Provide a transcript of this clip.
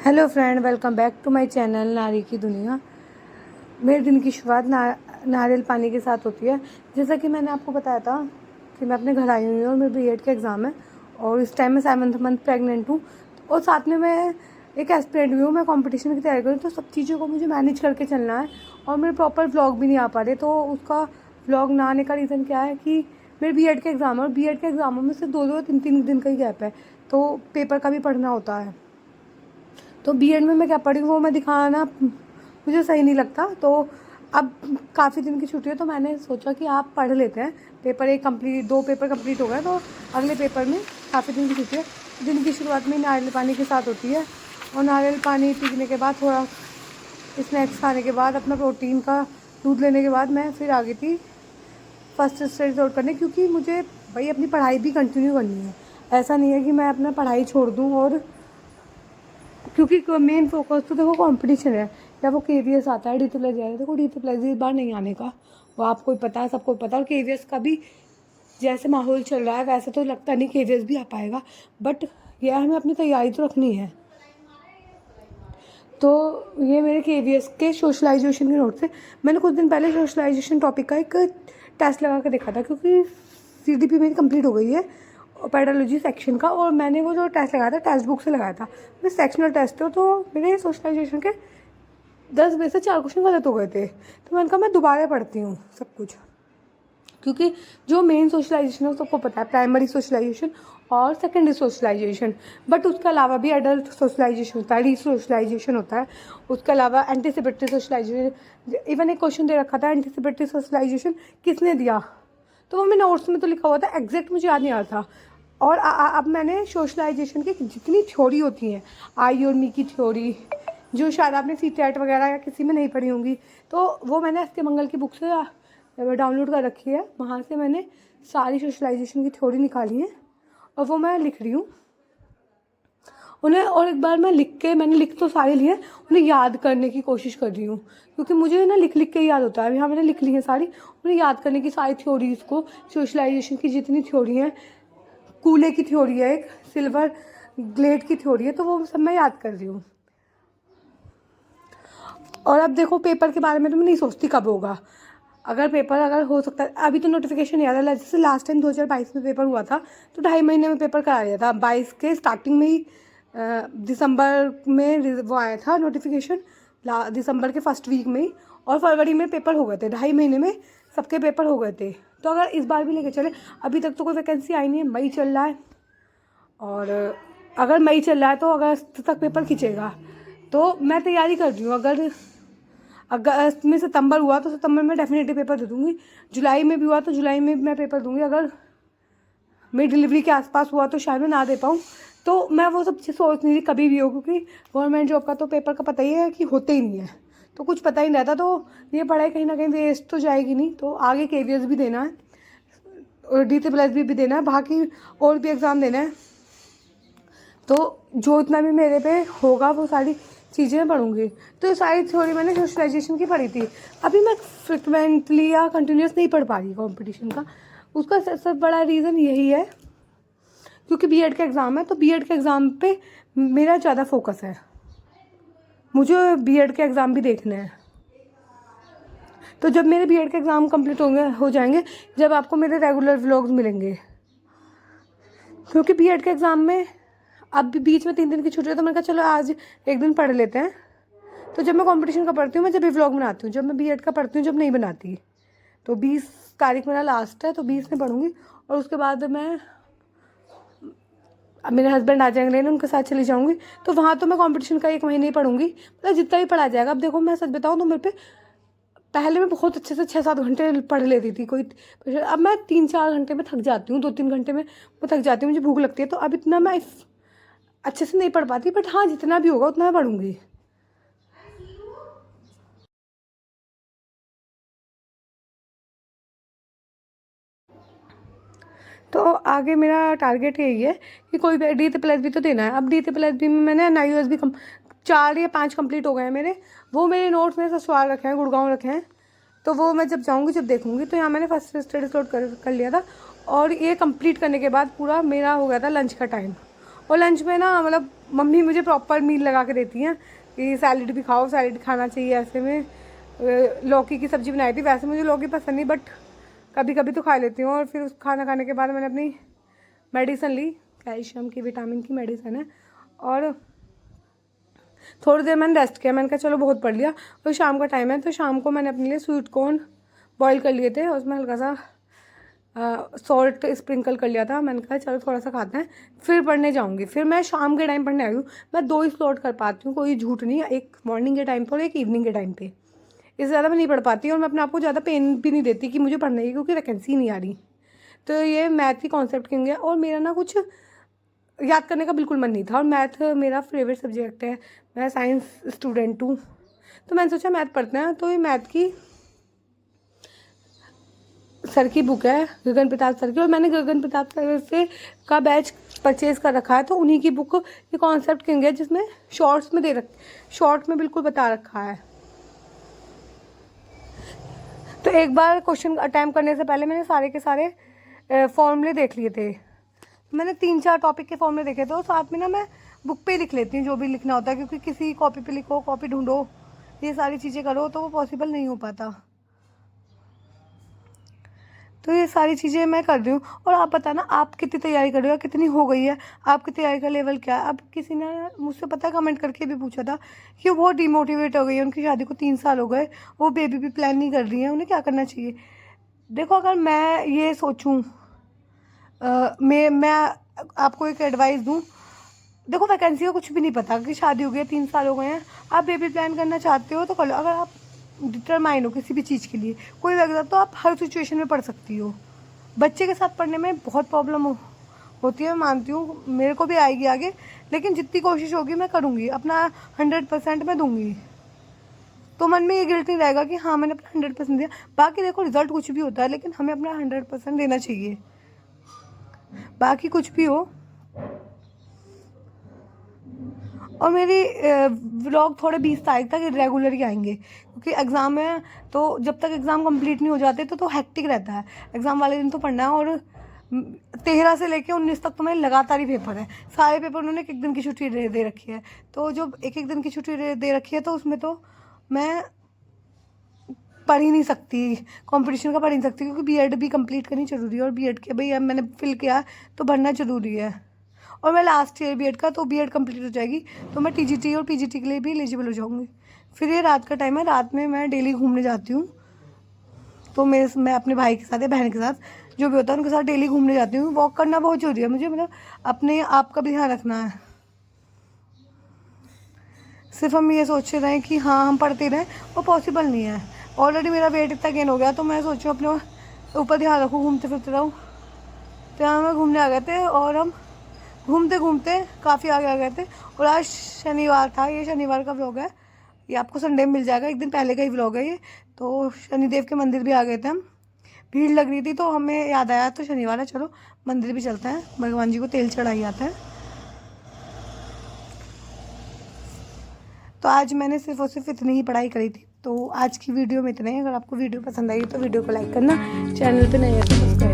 Hello friend, welcome back to my channel नारी की दुनिया। मेरे दिन की शुरुआत नारियल पानी के साथ होती है। जैसा कि मैंने आपको बताया था कि मैं अपने घर आई हुई हूँ और मेरे बीएड का एग्ज़ाम है और इस टाइम मैं 7th मंथ प्रेग्नेंट हूँ और साथ में मैं एक एस्पिरेंट भी हूँ। मैं कंपटीशन की तैयारी करूँ तो सब चीज़ों को मुझे मैनेज करके चलना है और मेरे प्रॉपर व्लॉग भी नहीं आ पा रहे। तो उसका व्लॉग ना आने का रीज़न क्या है कि मेरे बीएड के एग्ज़ाम है और बीएड के एग्ज़ामों में से 2-2 3-3 दिन का ही गैप है, तो पेपर का भी पढ़ना होता है। तो बीएड में मैं क्या पढ़ी वो मैं दिखाना मुझे सही नहीं लगता। तो अब काफ़ी दिन की छुट्टी है तो मैंने सोचा कि आप पढ़ लेते हैं। पेपर एक कंप्लीट 2 पेपर कंप्लीट हो गए तो अगले पेपर में काफ़ी दिन की छुट्टी है। दिन की शुरुआत में नारियल पानी के साथ होती है और नारियल पानी पीने के बाद थोड़ा स्नैक्स खाने के बाद अपना प्रोटीन का दूध लेने के बाद मैं फिर आ गई थी फर्स्ट स्टडी आउट करने, क्योंकि मुझे भाई अपनी पढ़ाई भी कंटिन्यू करनी है। ऐसा नहीं है कि मैं अपना पढ़ाई छोड़ दूँ, और क्योंकि मेन फोकस तो देखो कंपटीशन है। या वो केवीएस आता है डी प्लस जाए, देखो डी प्लस इस बार नहीं आने का, वो आपको ही पता है, सबको पता है। और केवीएस का भी जैसे माहौल चल रहा है वैसे तो लगता नहीं केवीएस भी आ पाएगा, बट यह हमें अपनी तैयारी तो रखनी है। तो ये मेरे केवीएस के सोशलाइजेशन के नोट थे। मैंने कुछ दिन पहले सोशलाइजेशन टॉपिक का एक टेस्ट लगा के देखा था, क्योंकि सीडीपी मेरी कंप्लीट हो गई है पेडोलॉजी सेक्शन का, और मैंने वो जो टेस्ट लगाया था टेक्स्ट बुक से लगाया था। मैं सेक्शनल टेस्ट हो तो मेरे सोशलाइजेशन के 10 में से 4 क्वेश्चन गलत हो गए थे। तो मैंने कहा मैं दोबारा पढ़ती हूँ सब कुछ, क्योंकि जो मेन सोशलाइजेशन है सबको पता है, प्राइमरी सोशलाइजेशन और सेकेंडरी सोशलाइजेशन। बट उसके अलावा भी एडल्ट सोशलाइजेशन होता है, री सोशलाइजेशन होता है, उसके अलावा एंटीसिपेटरी सोशलाइजेशन। इवन एक क्वेश्चन दे रखा था एंटीसिपेटरी सोशलाइजेशन किसने दिया, तो वो मैं नोट्स में तो लिखा हुआ था, एग्जैक्ट मुझे याद नहीं आ रहा था। और अब मैंने सोशलाइजेशन की जितनी थ्योरी होती हैं, आई और मी की थ्योरी, जो शायद आपने सीटेट वगैरह या किसी में नहीं पढ़ी होंगी, तो वो मैंने एस के मंगल की बुक से डाउनलोड कर रखी है। वहाँ से मैंने सारी सोशलाइजेशन की थ्योरी निकाली है और वो मैं लिख रही हूँ उन्हें। और एक बार मैंने लिख तो सारे लिए, उन्हें याद करने की कोशिश कर रही हूँ, क्योंकि मुझे ना लिख लिख के याद होता है। अभी हाँ मैंने लिख ली है सारी, उन्हें याद करने की सारी थ्योरीज को, सोशलाइजेशन की जितनी थ्योरी हैं, कूले की थ्योरी है, एक सिल्वर ग्लेड की थ्योरी है, तो वो सब मैं याद कर रही हूँ। और अब देखो पेपर के बारे में तो मैं नहीं सोचती कब होगा। अगर हो सकता है, अभी तो नोटिफिकेशन नहीं आ रहा। जैसे लास्ट टाइम 2022 में पेपर हुआ था तो 2.5 महीने में पेपर करा दिया था। 22 के स्टार्टिंग में ही दिसंबर में वो आया था नोटिफिकेशन, दिसंबर के फर्स्ट वीक में ही, और फरवरी में पेपर हो गए थे। 2.5 महीने में सबके पेपर हो गए थे। तो अगर इस बार भी लेके चले, अभी तक तो कोई वैकेंसी आई नहीं है, मई चल रहा है, और अगर मई चल रहा है तो अगस्त तक पेपर खींचेगा। तो मैं तैयारी कर रही हूँ। अगर अगस्त में सितंबर हुआ तो सितंबर में डेफिनेटली पेपर दे दूँगी। जुलाई में भी हुआ तो जुलाई में मैं पेपर दूँगी। अगर मेरी डिलीवरी के आसपास हुआ तो शायद मैं ना दे पाऊँ। तो मैं वो सब चीज़ सोच नहीं रही कभी भी हो, क्योंकि गवर्नमेंट जॉब का तो पेपर का पता ही है कि होते ही नहीं है, तो कुछ पता ही नहीं रहता। तो ये पढ़ाई कहीं ना कहीं वेस्ट तो जाएगी नहीं। तो आगे केवीएस भी देना है और DSSB भी देना है, बाकी और भी एग्ज़ाम देना है। तो जो इतना भी मेरे पे होगा वो सारी चीज़ें पढ़ूंगी। तो ये सारी थ्योरी मैंने सोशलाइजेशन की पढ़ी थी। अभी मैं फ्रिक्वेंटली या कंटिन्यूस नहीं पढ़ पा रही कंपटीशन का। उसका सबसे बड़ा रीज़न यही है क्योंकि बीएड का एग्ज़ाम है, तो बीएड के एग्ज़ाम पे मेरा ज़्यादा फोकस है। मुझे बीएड के एग्ज़ाम भी देखने हैं। तो जब मेरे बीएड के एग्ज़ाम कंप्लीट हो जाएंगे, जब आपको मेरे रेगुलर व्लॉग्स मिलेंगे, क्योंकि बीएड के एग्ज़ाम में अब भी बीच में 3 दिन की छुट्टी है, तो मैंने कहा चलो आज एक दिन पढ़ लेते हैं। तो जब मैं कंपटीशन का पढ़ती हूँ, मैं जब भी व्लॉग बनाती हूँ, जब मैं बीएड का पढ़ती हूँ, जब नहीं बनाती। तो 20 तारीख मेरा लास्ट है, तो 20 में पढ़ूंगी। और उसके बाद मैं अब मेरे हस्बैंड आ जाएंगे लेने, उनके साथ चली जाऊँगी। तो वहाँ तो मैं कंपटीशन का 1 महीने ही पढ़ूंगी, मतलब जितना भी पढ़ा जाएगा। अब देखो मैं सच बताऊँ तो मेरे पे पहले मैं बहुत अच्छे से 6-7 घंटे पढ़ लेती थी कोई, अब मैं 3-4 घंटे में थक जाती हूँ, 2-3 घंटे में मैं थक जाती हूँ, मुझे भूख लगती है। तो अब इतना मैं अच्छे से नहीं पढ़ पाती, बट हाँ जितना भी होगा उतना मैं पढ़ूंगी। तो आगे मेरा टारगेट यही है कि कोई DSSB तो देना है। अब DSSB में मैंने NIOS भी 4 या 5 कंप्लीट हो गए हैं मेरे। वो मेरे नोट्स में ससुराल रखे हैं, गुड़गांव रखे हैं। तो वो मैं जब जाऊँगी जब देखूँगी। तो यहाँ मैंने फर्स्ट स्टडी स्टार्ट कर लिया था, और ये कंप्लीट करने के बाद पूरा मेरा हो गया था लंच का टाइम। और लंच में ना मतलब मम्मी मुझे प्रॉपर मील लगा के देती हैं कि सैलड भी खाओ, सैलड खाना चाहिए। ऐसे में लौकी की सब्ज़ी बनाई थी, वैसे मुझे लौकी पसंद नहीं, बट कभी कभी तो खा लेती हूँ। और फिर उस खाना खाने के बाद मैंने अपनी मेडिसिन ली, कैल्शियम की, विटामिन की मेडिसिन है। और थोड़ी देर मैंने रेस्ट किया, मैंने कहा चलो बहुत पढ़ लिया। और शाम का टाइम है, तो शाम को मैंने अपने लिए स्वीट कॉर्न बॉईल कर लिए थे, उसमें हल्का सा सॉल्ट स्प्रिंकल कर लिया था। मैंने कहा चलो थोड़ा सा खाते हैं, फिर पढ़ने जाऊँगी। फिर मैं शाम के टाइम पढ़ने आई हूँ। मैं 2 ही स्लॉट कर पाती हूँ, कोई झूठ नहीं, एक मॉर्निंग के टाइम पर और एक इवनिंग के टाइम पे। इससे ज़्यादा मैं नहीं पढ़ पाती और मैं अपने आप को ज़्यादा पेन भी नहीं देती कि मुझे पढ़ना है, क्योंकि वैकेंसी नहीं आ रही। तो ये मैथ की कॉन्सेप्ट क्यों गया। और मेरा ना कुछ याद करने का बिल्कुल मन नहीं था, और मैथ मेरा फेवरेट सब्जेक्ट है, मैं साइंस स्टूडेंट हूँ। तो मैंने सोचा मैथ पढ़ते हैं। तो ये मैथ की सर की बुक है, गगन प्रताप सर की, और मैंने गगन प्रताप सर से का बैच परचेज़ कर रखा है। तो उन्हीं की बुक ये कॉन्सेप्ट क्यों गया, जिसमें शॉर्ट में बिल्कुल बता रखा है। तो एक बार क्वेश्चन अटैम्प्ट करने से पहले मैंने सारे के सारे फॉर्मूले देख लिए थे। मैंने 3-4 टॉपिक के फॉर्मूले देखे थे, और साथ में ना मैं बुक पे लिख लेती हूँ जो भी लिखना होता है, क्योंकि किसी कॉपी पे लिखो, कॉपी ढूंढो, ये सारी चीज़ें करो तो वो पॉसिबल नहीं हो पाता। तो ये सारी चीज़ें मैं कर रही हूँ। और आप बताना आप कितनी तैयारी कर रहे हो, कितनी हो गई है, आपकी तैयारी का लेवल क्या है। अब किसी ने मुझसे पता है कमेंट करके भी पूछा था कि वो बहुत डिमोटिवेट हो गई है, उनकी शादी को 3 साल हो गए, वो बेबी भी प्लान नहीं कर रही है, उन्हें क्या करना चाहिए। देखो, अगर मैं ये सोचूं, मैं आपको एक एडवाइस दूं, देखो वैकेंसी का कुछ भी नहीं पता कि शादी हो गई है, 3 साल हो गए हैं, आप बेबी प्लान करना चाहते हो तो कर लो। अगर आप डिटरमाइन हो किसी भी चीज़ के लिए, कोई वजह, तो आप हर सिचुएशन में पढ़ सकती हो। बच्चे के साथ पढ़ने में बहुत प्रॉब्लम होती है, मैं मानती हूँ, मेरे को भी आएगी आगे, लेकिन जितनी कोशिश होगी मैं करूँगी, अपना 100% मैं दूँगी। तो मन में ये गिल्ट नहीं रहेगा कि हाँ मैंने अपना 100% दिया। बाकी देखो रिजल्ट कुछ भी होता है, लेकिन हमें अपना 100% देना चाहिए, बाकी कुछ भी हो। और मेरी व्लॉग थोड़े 20 तारीख तक रेगुलर ही आएंगे, क्योंकि एग्ज़ाम है, तो जब तक एग्ज़ाम कंप्लीट नहीं हो जाते तो हैक्टिक रहता है। एग्ज़ाम वाले दिन तो पढ़ना है, और 13 से लेके 19 तक तो मेरे लगातार ही पेपर है। सारे पेपर उन्होंने एक दिन की छुट्टी दे रखी है, तो जो एक दिन की छुट्टी दे रखी है, तो उसमें तो मैं पढ़ ही नहीं सकती, कंपटीशन का पढ़ ही नहीं सकती, क्योंकि बीएड भी कंप्लीट करनी ज़रूरी है। और बीएड के भाई अब मैंने फिल किया तो भरना ज़रूरी है। और मैं लास्ट ईयर बीएड का, तो बीएड कंप्लीट हो जाएगी तो मैं टीजीटी और पीजीटी के लिए भी एलिजिबल हो जाऊंगी। फिर ये रात का टाइम है, रात में मैं डेली घूमने जाती हूँ। तो मैं अपने भाई के साथ या बहन के साथ, जो भी होता है उनके साथ डेली घूमने जाती हूँ। वॉक करना बहुत ज़रूरी है मुझे, मतलब अपने आप का भी ध्यान रखना है। सिर्फ हम ये सोच रहे हैं कि हाँ हम पढ़ते रहें, वो पॉसिबल नहीं है। ऑलरेडी मेरा वेट इतना गेन हो गया, तो मैं सोचूँ अपने ऊपर ध्यान रखूँ, घूमते फिरते रहूँ। तो यहाँ हम घूमने आ गए थे, और हम घूमते घूमते काफ़ी आगे आ गए थे। और आज शनिवार था, ये शनिवार का व्लॉग है, ये आपको संडे में मिल जाएगा, एक दिन पहले का ही व्लॉग है ये। तो शनिदेव के मंदिर भी आ गए थे हम, भीड़ लग रही थी तो हमें याद आया तो शनिवार है, चलो मंदिर भी चलते हैं, भगवान जी को तेल चढ़ाई आता है। तो आज मैंने सिर्फ और सिर्फ इतनी ही पढ़ाई करी थी। तो आज की वीडियो में इतना ही। अगर आपको वीडियो पसंद आई तो वीडियो को लाइक करना, चैनल पे नए हैं तो सब्सक्राइब